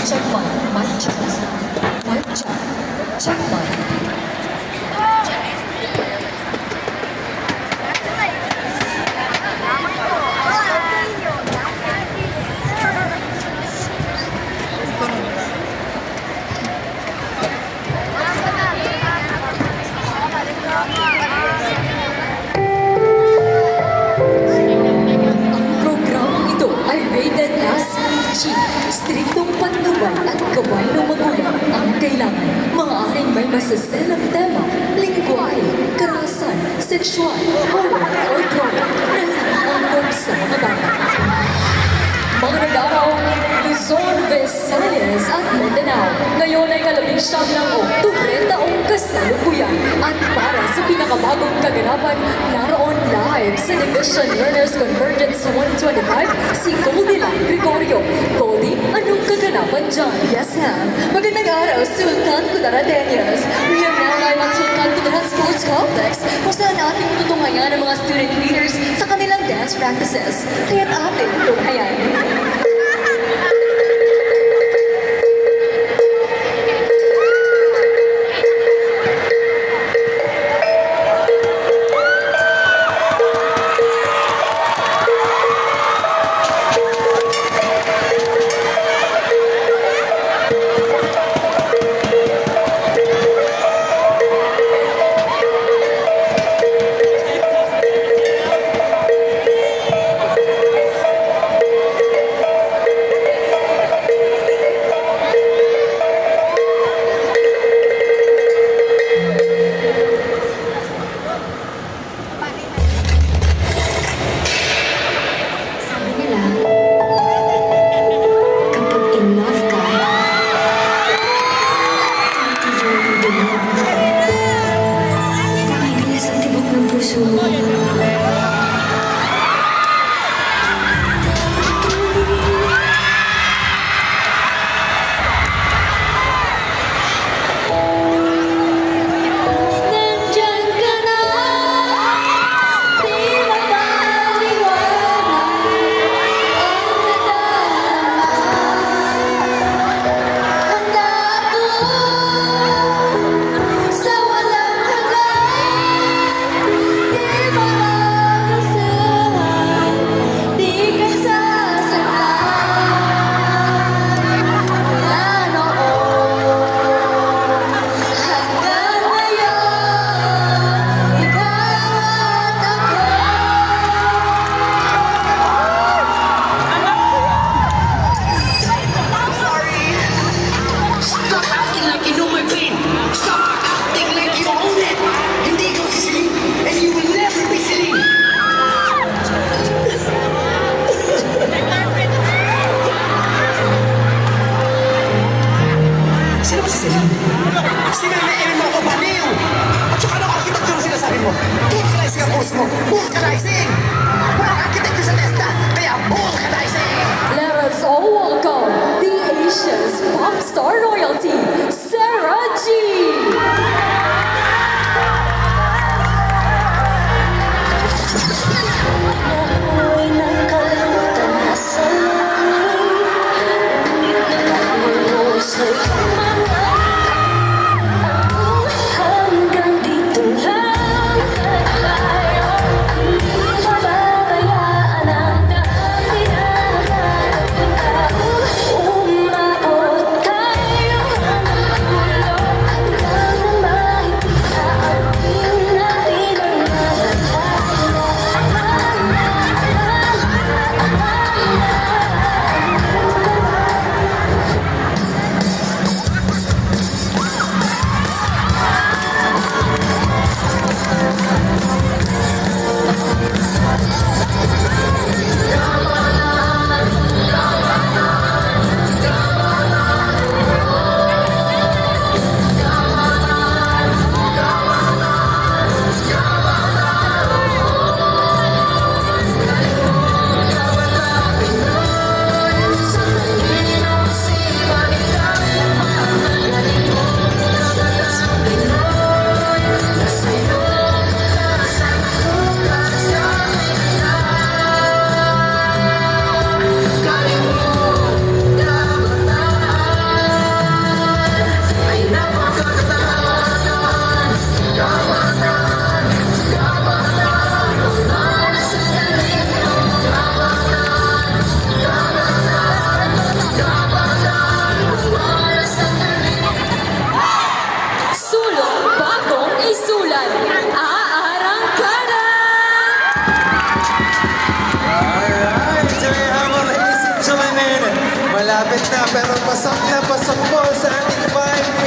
check mic check. Mic check. Check mic. Programang ito ay rated SPG. Striktong patnubay at gabay ng magulang ang kailangan. Maaaring may masaselang tema, lingwahe, karahasan, sexual, horror, o droga na hindi angkop sa mga bata. Mga nag-araw, Luzon, Visayas at Mindanao. Ngayon ay ika-19 ng Oktubre taong kasalukuyan. At para sa pinakabagong kaganapan, naroon live sa Division Learners Convergence 2025, si Goldie Lang Gregorio. Goldie, anong kaganapan dyan? Yes, ma'am. Magandang araw, Sultan Kudarateñas. We are now live at Sultan Kudarat Sports Complex, kung saan ating tutunghayan ang mga student leaders sa kanilang dance practices. Kaya't ating tunghayan. Let us all welcome the Asia's pop star royalty, Sarah G. Hanggang dito lang. na pero pasok na pasok po sa ating vibe.